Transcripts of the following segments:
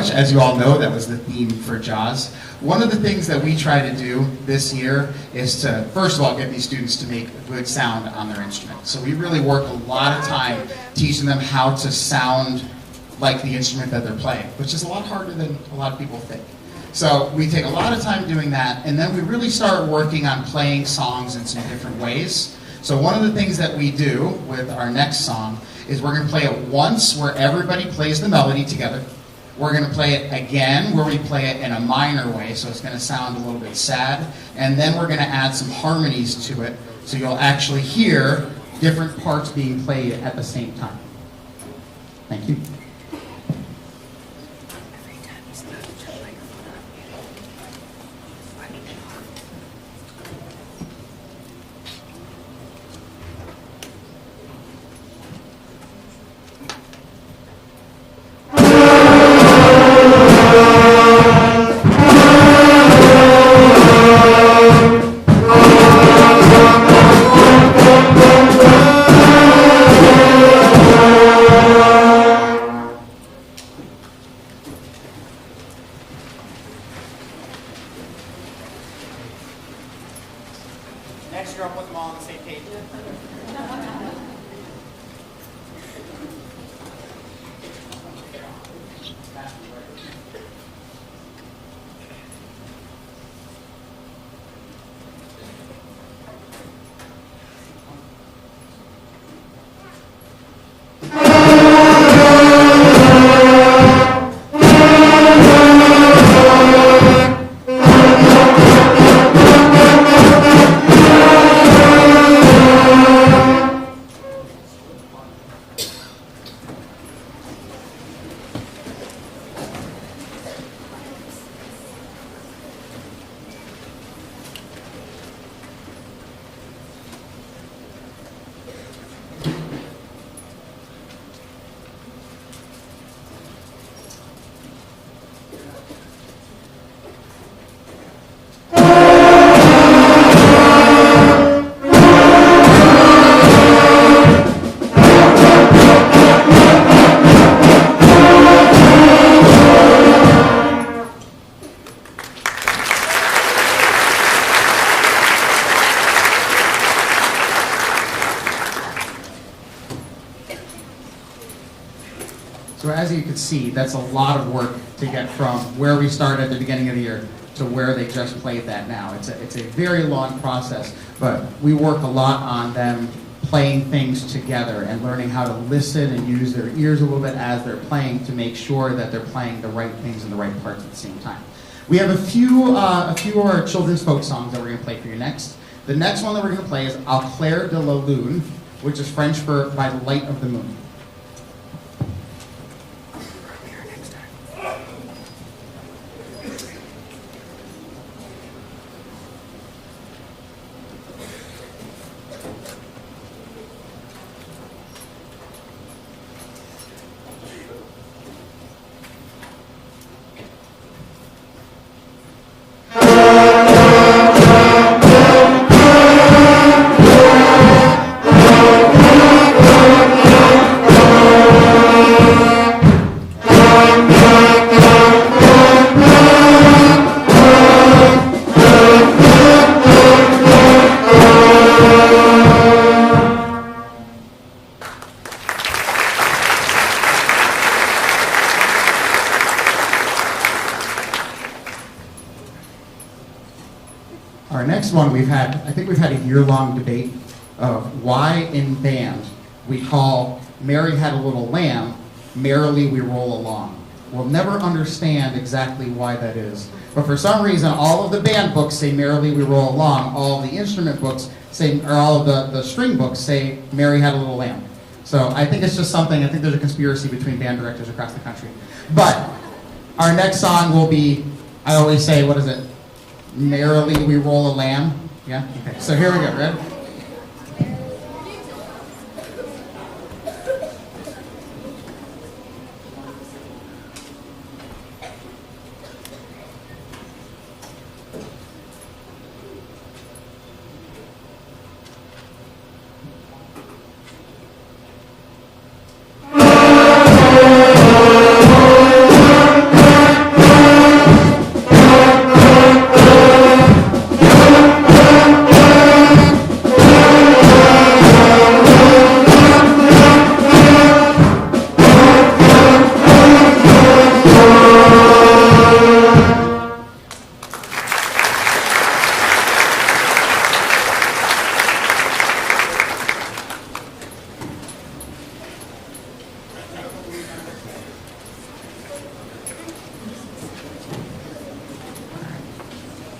much. As you all know, that was the theme for JAWS. One of the things that we try to do this year is to, first of all, get these students to make a good sound on their instrument. So we really work a lot of time teaching them how to sound like the instrument that they're playing, which is a lot harder than a lot of people think. So we take a lot of time doing that, and then we really start working on playing songs in some different ways. So one of the things that we do with our next song is we're going to play it once where everybody plays the melody together. We're going to play it again where we play it in a minor way, so it's going to sound a little bit sad. And then we're going to add some harmonies to it, so you'll actually hear different parts being played at the same time. Thank you. Next year I'll put them all on the same page. So as you can see, that's a lot of work to get from where we started at the beginning of the year to where they just played that now. It's a very long process, but we work a lot on them playing things together and learning how to listen and use their ears a little bit as they're playing to make sure that they're playing the right things in the right parts at the same time. We have a few of our children's folk songs that we're going to play for you next. The next one that we're going to play is Au clair de la lune, which is French for by the light of the moon. Our next one I think we've had a year-long debate of why in band we call Mary Had a Little Lamb, Merrily We Roll Along. We'll never understand exactly why that is. But for some reason, all of the band books say Merrily We Roll Along, all of the instrument books say, or all of the string books say Mary Had a Little Lamb. So I think it's just something, I think there's a conspiracy between band directors across the country. But our next song will be, I always say, what is it? Merrily We Roll a Lamb. Yeah? Okay. So here we go. Ready?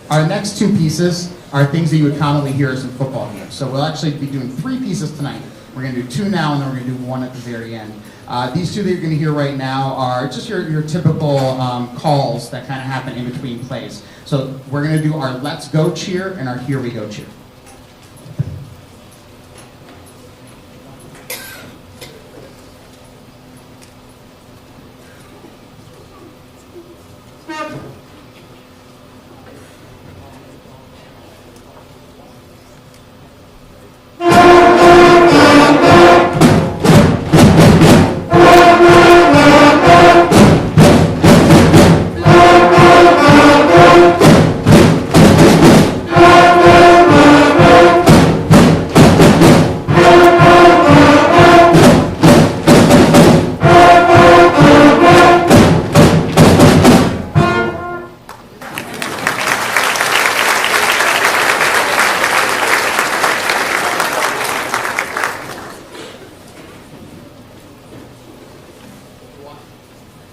Our next two pieces are things that you would commonly hear as in football games. So we'll actually be doing 3 pieces tonight. We're going to do 2 now, and then we're going to do 1 at the very end. These 2 that you're going to hear right now are just your typical calls that kind of happen in between plays. So we're going to do our Let's Go cheer and our Here We Go cheer.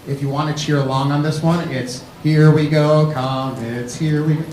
If you want to cheer along on this one, it's here we go, come, it's here we go.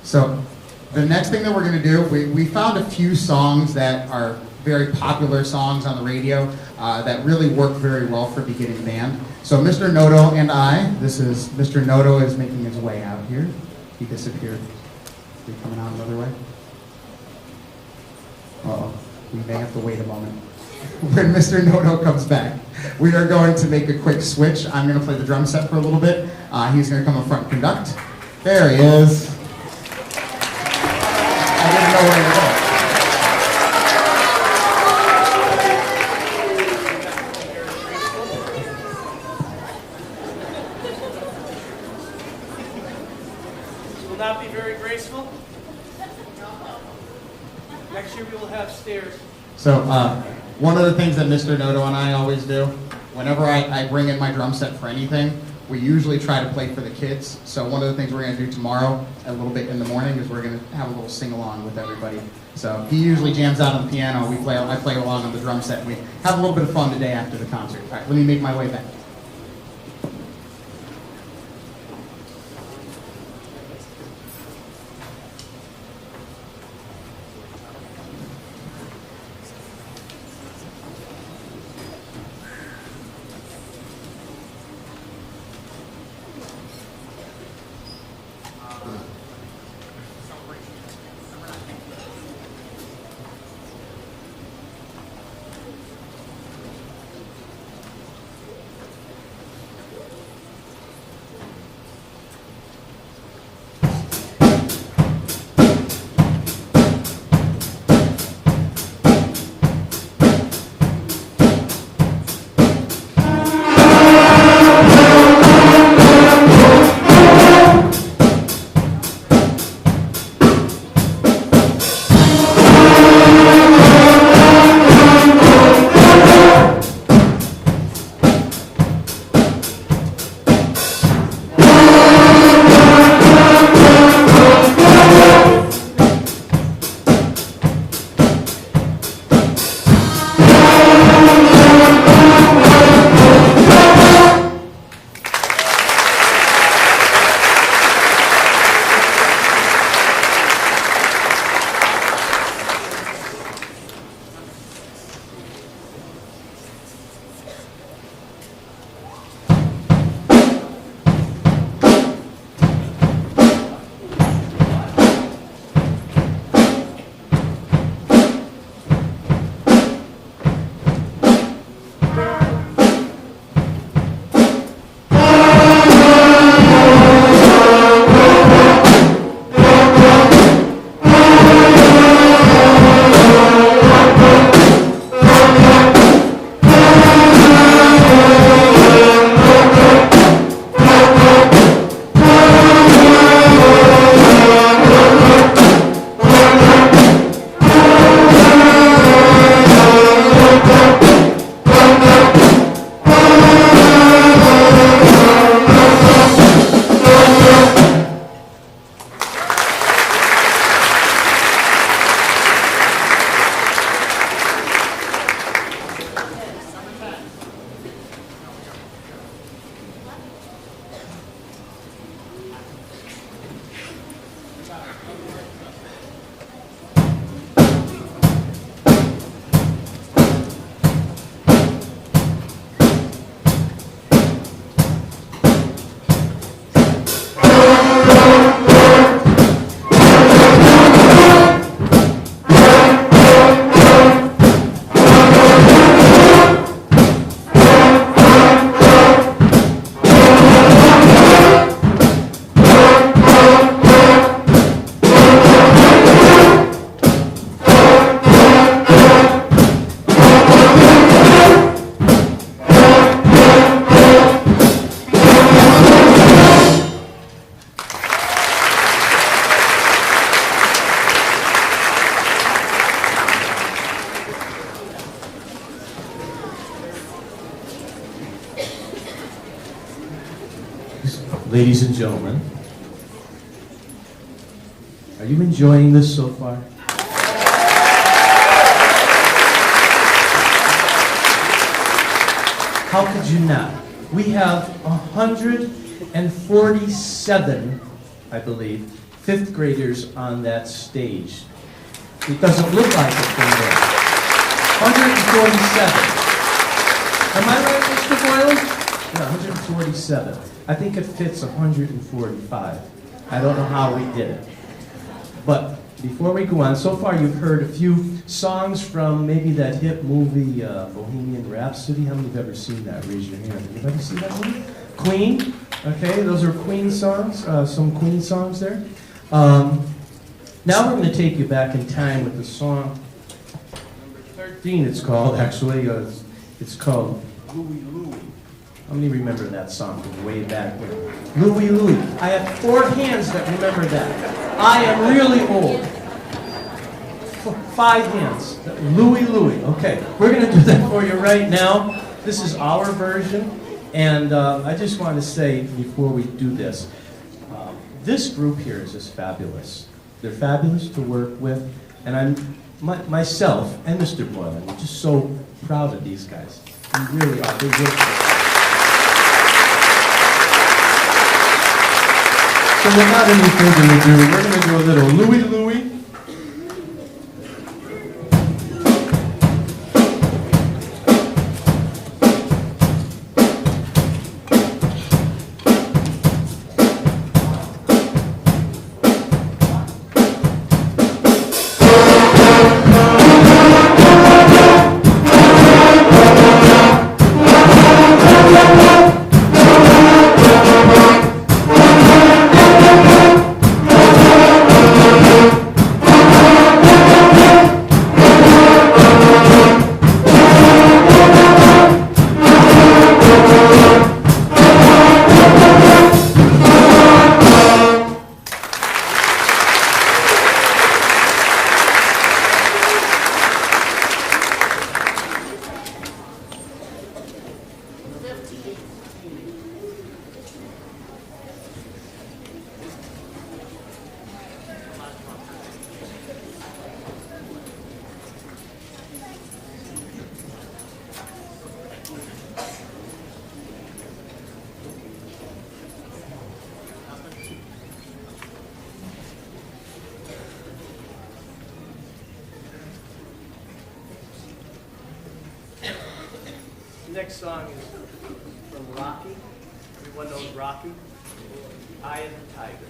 So the next thing that we're going to do, we found a few songs that are very popular songs on the radio that really work very well for beginning band. So Mr. Noto and I, Mr. Noto is making his way out here. He disappeared. Is he coming out another way? Uh-oh, we may have to wait a moment. When Mr. Noto comes back, we are going to make a quick switch. I'm going to play the drum set for a little bit. He's going to come up front and conduct. There he is. I didn't know where to go. Will not be very graceful. Next year we will have stairs. So one of the things that Mr. Noto and I always do, whenever I bring in my drum set for anything, we usually try to play for the kids. So one of the things we're going to do tomorrow, a little bit in the morning, is we're going to have a little sing-along with everybody. So he usually jams out on the piano. I play along on the drum set. We have a little bit of fun today after the concert. All right, let me make my way back. Ladies and gentlemen, are you enjoying this so far? How could you not? We have 147, I believe, fifth graders on that stage. It doesn't look like it from there. 147. Am I right, Mr. Boylan? Yeah, 147. I think it fits 145. I don't know how we did it. But before we go on, so far you've heard a few songs from maybe that hit movie Bohemian Rhapsody. How many have ever seen that? Raise your hand. Anybody see that movie? Queen. Okay, those are Queen songs. Some Queen songs there. Now we're going to take you back in time with the song number 13. It's called actually. It's called Louie Louie. How many remember that song from way back when? Louie Louie. I have 4 hands that remember that. I am really old. 5 hands. Louie Louie. Okay, we're going to do that for you right now. This is our version. And I just want to say before we do this, this group here is just fabulous. They're fabulous to work with. And myself and Mr. Boylan, I'm just so proud of these guys. You really are. They work for us. So without any further ado, we're going to do a little Louie Louie. Next song is from Rocky. Everyone knows Rocky. Eye of the Tiger.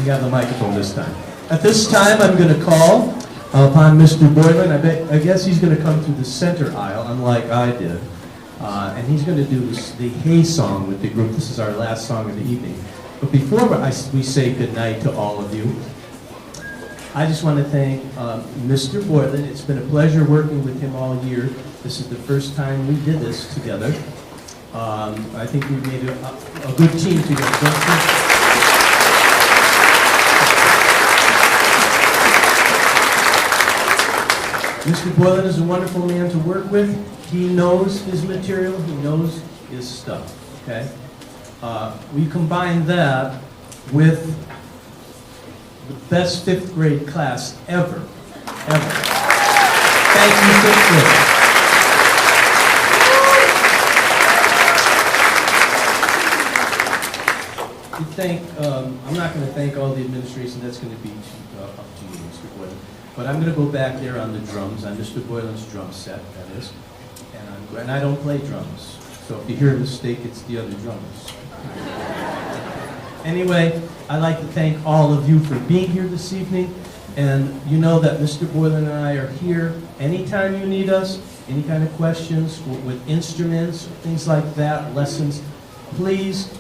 You have the microphone this time. At this time, I'm going to call upon Mr. Boylan. I guess he's going to come through the center aisle, unlike I did. And he's going to do the Hey song with the group. This is our last song of the evening. But before we say goodnight to all of you, I just want to thank Mr. Boylan. It's been a pleasure working with him all year. This is the first time we did this together. I think we made a good team together, don't you? Mr. Boylan is a wonderful man to work with. He knows his material, he knows his stuff, okay? We combine that with the best fifth grade class ever. Thank you, fifth grade. I'm not going to thank all the administration. That's going to be up to you, Mr. Boylan. But I'm going to go back there on the drums, on Mr. Boylan's drum set, that is. And I don't play drums. So if you hear a mistake, it's the other drummers. Anyway, I'd like to thank all of you for being here this evening. And you know that Mr. Boylan and I are here anytime you need us, any kind of questions with instruments, things like that, lessons. Please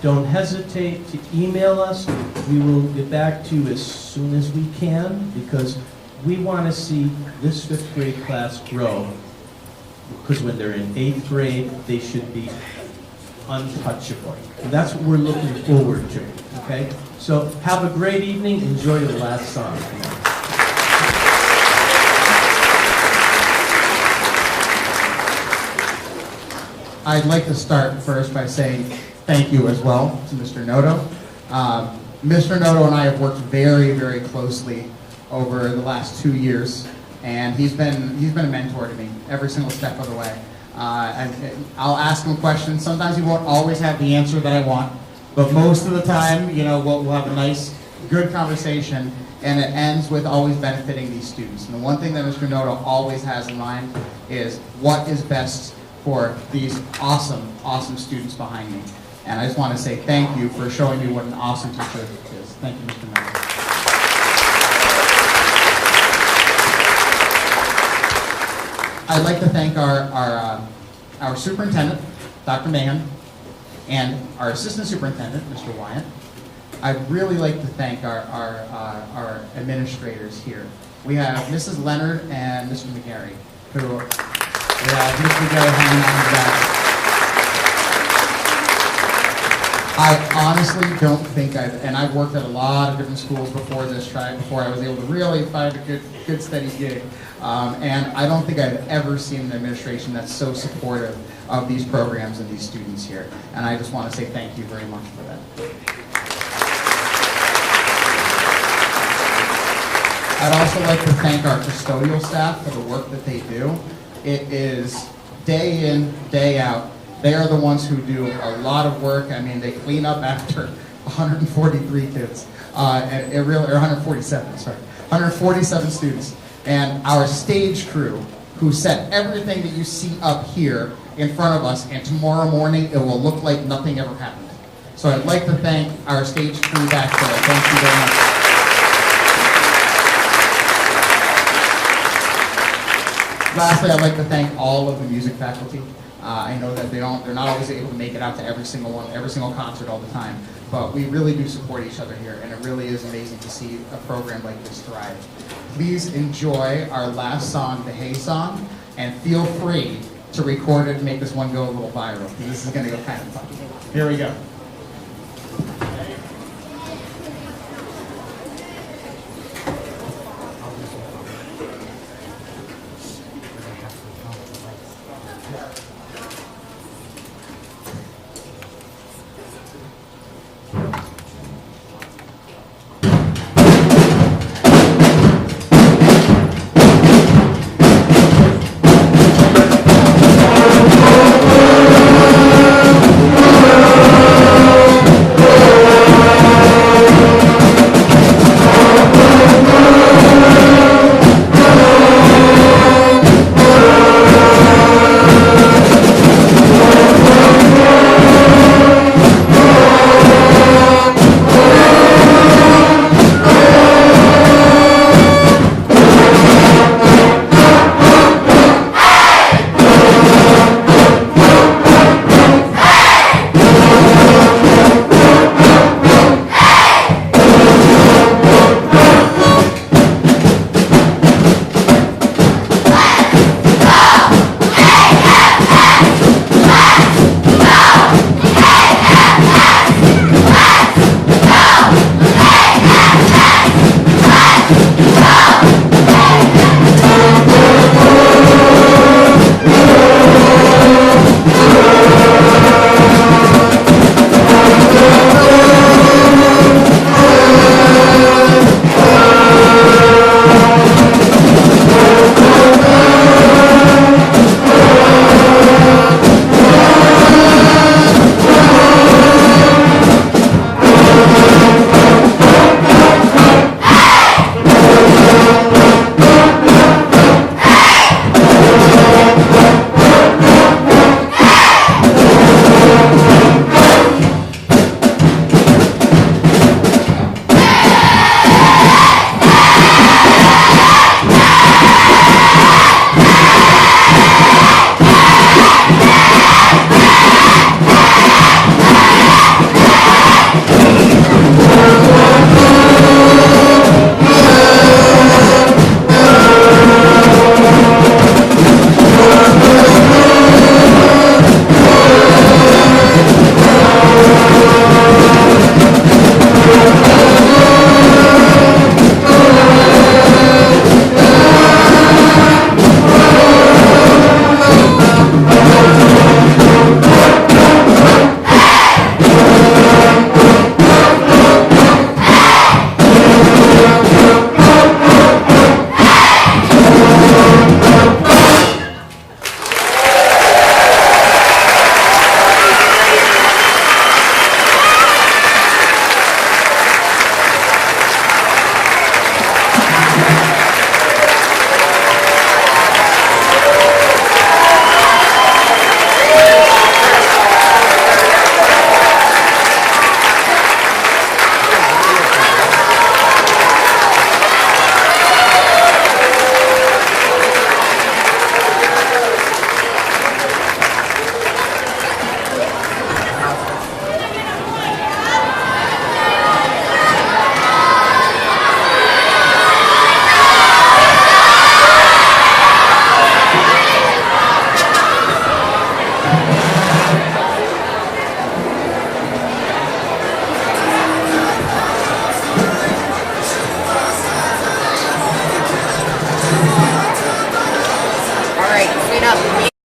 don't hesitate to email us. We will get back to you as soon as we can, because we want to see this fifth grade class grow. Because when they're in 8th grade, they should be untouchable. And that's what we're looking forward to, okay? So have a great evening. Enjoy the last song. I'd like to start first by saying thank you as well to Mr. Noto. Mr. Noto and I have worked very, very closely over the last 2 years, and he's been a mentor to me every single step of the way. I'll ask him questions. Sometimes he won't always have the answer that I want, but most of the time, you know, we'll have a nice, good conversation, and it ends with always benefiting these students. And the one thing that Mr. Noto always has in mind is what is best for these awesome, awesome students behind me. And I just want to say thank you for showing me what an awesome teacher is. Thank you, Mr. Noto. I'd like to thank our superintendent, Dr. Mahan, and our assistant superintendent, Mr. Wyatt. I'd really like to thank our administrators here. We have Mrs. Leonard and Mr. McGarry, who we have Mr. McGarry hanging on the back. I honestly don't think and I've worked at a lot of different schools before this tribe, before I was able to really find a good steady gig. And I don't think I've ever seen an administration that's so supportive of these programs and these students here. And I just want to say thank you very much for that. I'd also like to thank our custodial staff for the work that they do. It is day in, day out. They are the ones who do a lot of work. I mean, they clean up after 143 kids, and or 147, sorry, 147 students. And our stage crew, who set everything that you see up here in front of us, and tomorrow morning it will look like nothing ever happened. So I'd like to thank our stage crew back there. Thank you very much. Lastly, I'd like to thank all of the music faculty. I know that they're not always able to make it out to every single concert all the time, but we really do support each other here, and it really is amazing to see a program like this thrive. Please enjoy our last song, the Hey song, and feel free to record it and make this one go a little viral, because this is going to go kind of fun. Here we go.